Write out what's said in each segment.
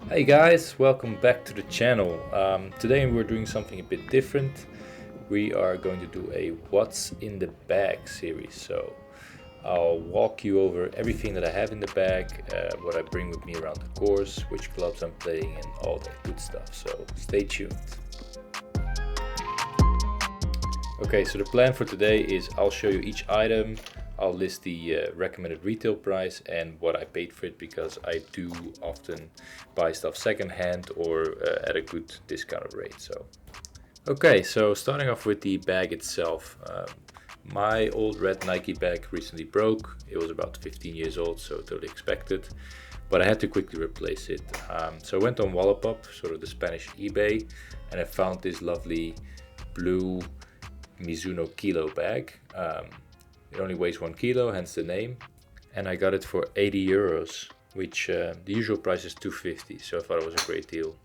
Hey guys, welcome back to the channel. Today we're doing something a bit different. We are going to do a What's in the Bag series. So I'll walk you over everything that I have in the bag, what I bring with me around the course, which clubs I'm playing and all that good stuff. So stay tuned. Okay, so the plan for today is I'll show you each item. I'll list the recommended retail price and what I paid for it, because I do often buy stuff secondhand or at a good discounted rate. Okay, so starting off with the bag itself. My old red Nike bag recently broke. It was about 15 years old, so totally expected, but I had to quickly replace it. So I went on Wallapop, sort of the Spanish eBay, and I found this lovely blue Mizuno Kilo bag. It only weighs 1 kilo, hence the name, and I got it for 80 euros, which the usual price is 250, so I thought it was a great deal.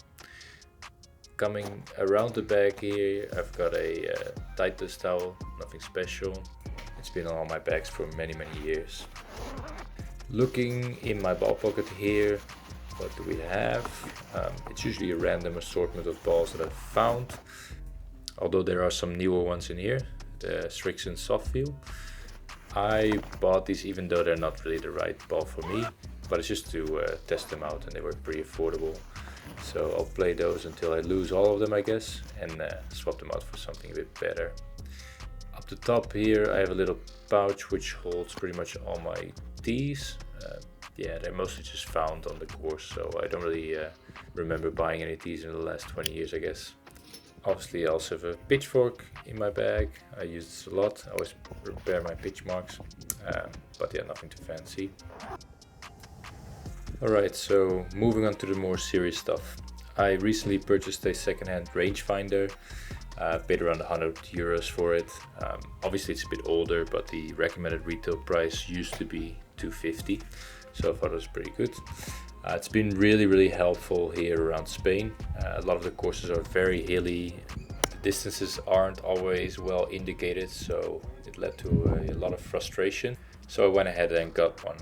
Coming around the bag here, I've got a Titleist towel, nothing special. It's been on all my bags for many years. Looking in my ball pocket here, what do we have? It's usually a random assortment of balls that I've found, although there are some newer ones in here, the Strixon Softfeel. I bought these even though they're not really the right ball for me, but it's just to test them out, and they were pretty affordable. So I'll play those until I lose all of them, I guess, and swap them out for something a bit better. Up the top here I have a little pouch which holds pretty much all my tees. Yeah, they're mostly just found on the course, so I don't really remember buying any tees in the last 20 years, I guess. Obviously I also have a pitchfork in my bag. I use this a lot. I always repair my pitch marks, but yeah, nothing too fancy. Alright, so moving on to the more serious stuff. I recently purchased a secondhand rangefinder. Paid around 100 euros for it. Obviously it's a bit older, but the recommended retail price used to be 250, so I thought it was pretty good. It's been really helpful here around Spain. A lot of the courses are very hilly. The distances aren't always well indicated, so it led to a lot of frustration. So I went ahead and got one.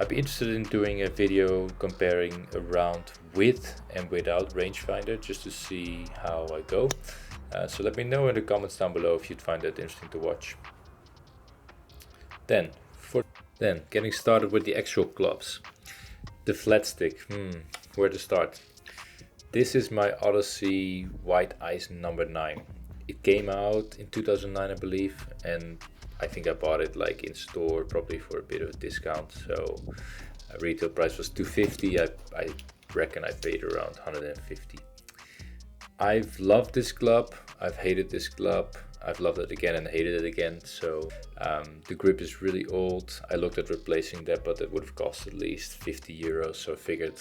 I'd be interested in doing a video comparing around with and without rangefinder, just to see how I go. So let me know in the comments down below if you'd find that interesting to watch. Then getting started with the actual clubs. The flat stick, where to start? This is my Odyssey White Ice number 9. It came out in 2009, I believe, and I think I bought it like in store, probably for a bit of a discount. So retail price was 250. I reckon I paid around 150. I've loved this club. I've hated this club. I've loved it again and hated it again. So the grip is really old. I looked at replacing that, but it would have cost at least 50 euros. So I figured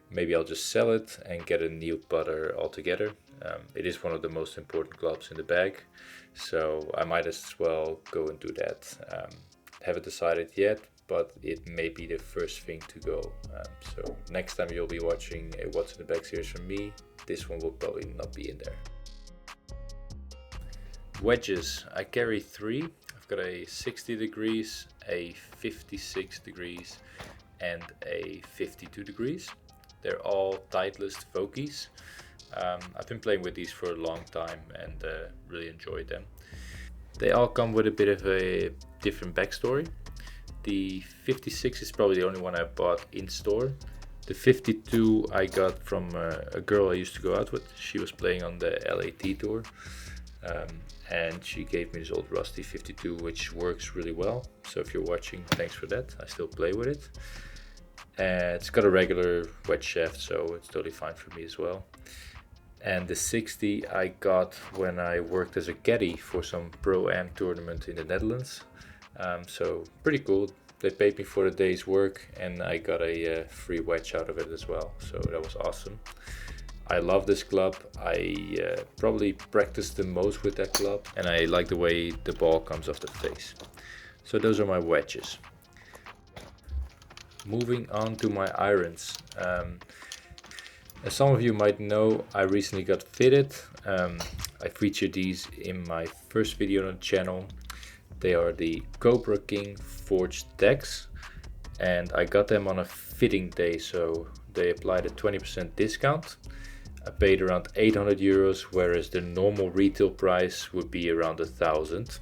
maybe I'll just sell it and get a new putter altogether. It is one of the most important clubs in the bag, so I might as well go and do that. Haven't decided yet, but it may be the first thing to go. So next time you'll be watching a What's in the Bag series from me, this one will probably not be in there. Wedges, I carry 3. I've got a 60 degrees, a 56 degrees, and a 52 degrees. They're all Titleist Vokies. I've been playing with these for a long time and really enjoyed them. They all come with a bit of a different backstory. The 56 is probably the only one I bought in store. The 52 I got from a girl I used to go out with. She was playing on the LAT tour, and she gave me this old rusty 52, which works really well. So if you're watching, thanks for that. I still play with it. It's got a regular wedge shaft, so it's totally fine for me as well. And the 60 I got when I worked as a caddy for some Pro-Am tournament in the Netherlands. So pretty cool. They paid me for the day's work, and I got a free wedge out of it as well. So that was awesome. I love this club. I probably practice the most with that club, and I like the way the ball comes off the face. So those are my wedges. Moving on to my irons. As some of you might know, I recently got fitted. I featured these in my first video on the channel. They are the Cobra King forged decks, and I got them on a fitting day, so they applied a 20% discount. I paid around 800 euros, whereas the normal retail price would be around 1,000.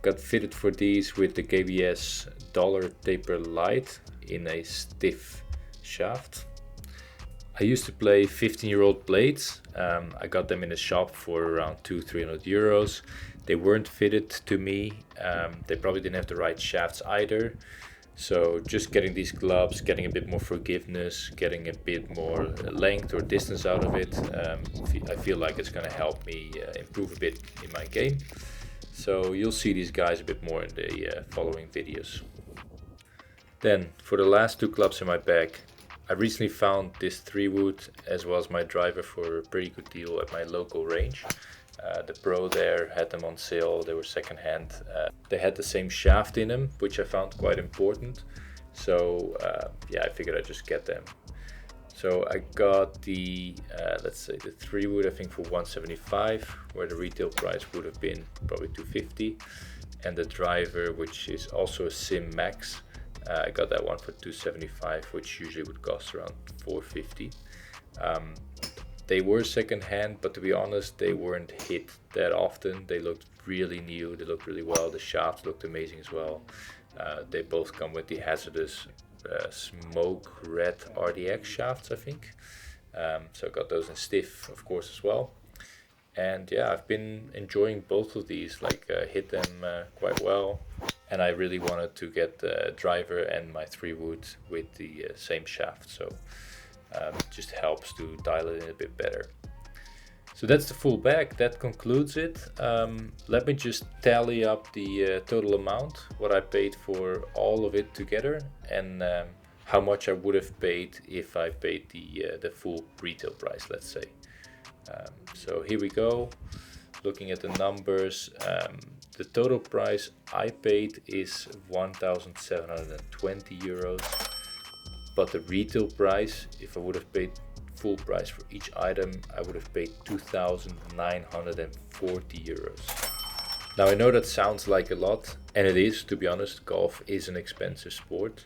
Got fitted for these with the KBS dollar taper light in a stiff shaft. I used to play 15-year-old blades. I got them in a shop for around 200-300 euros. They weren't fitted to me. They probably didn't have the right shafts either. So just getting these gloves, getting a bit more forgiveness, getting a bit more length or distance out of it, I feel like it's going to help me improve a bit in my game. So you'll see these guys a bit more in the following videos. Then for the last two clubs in my bag, I recently found this 3-wood as well as my driver for a pretty good deal at my local range. The pro there had them on sale, they were second hand. They had the same shaft in them, which I found quite important. So yeah, I figured I'd just get them. So I got the, let's say the 3-wood, I think for 175, where the retail price would have been probably 250. And the driver, which is also a Sim Max, I got that one for 275, which usually would cost around 450. They were second hand, but to be honest, they weren't hit that often. They looked really new, they looked really well. The shafts looked amazing as well. They both come with the hazardous smoke red RDX shafts, I think. So I got those in stiff, of course, as well. And yeah, I've been enjoying both of these, like hit them quite well. And I really wanted to get the driver and my 3-wood with the same shaft. So it just helps to dial it in a bit better. So that's the full bag. That concludes it. Let me just tally up the total amount, what I paid for all of it together, and how much I would have paid if I paid the full retail price, let's say. So here we go. Looking at the numbers, the total price I paid is 1,720 euros. But the retail price, if I would have paid full price for each item, I would have paid 2,940 euros. Now I know that sounds like a lot, and it is, to be honest. Golf is an expensive sport.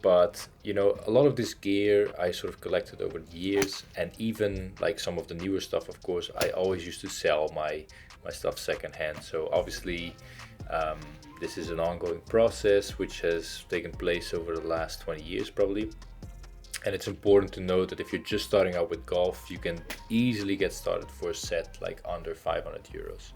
But you know, a lot of this gear I sort of collected over the years, and even like some of the newer stuff, of course, I always used to sell my stuff secondhand. So obviously this is an ongoing process which has taken place over the last 20 years probably. And it's important to note that if you're just starting out with golf, you can easily get started for a set like under 500 euros.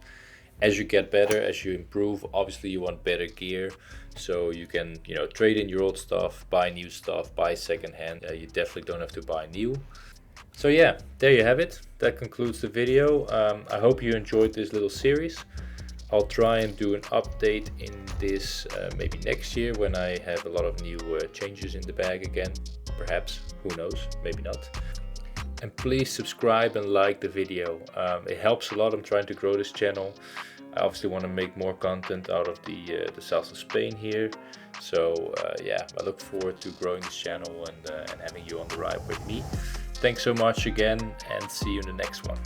As you get better, as you improve, obviously you want better gear, so you can, you know, trade in your old stuff, buy new stuff, buy secondhand. You definitely don't have to buy new. So yeah, there you have it. That concludes the video. I hope you enjoyed this little series. I'll try and do an update in this maybe next year when I have a lot of new changes in the bag again. Perhaps, who knows, maybe not. And please subscribe and like the video. It helps a lot. I'm trying to grow this channel. I obviously want to make more content out of the south of Spain here. So yeah, I look forward to growing this channel and having you on the ride with me. Thanks so much again, and see you in the next one.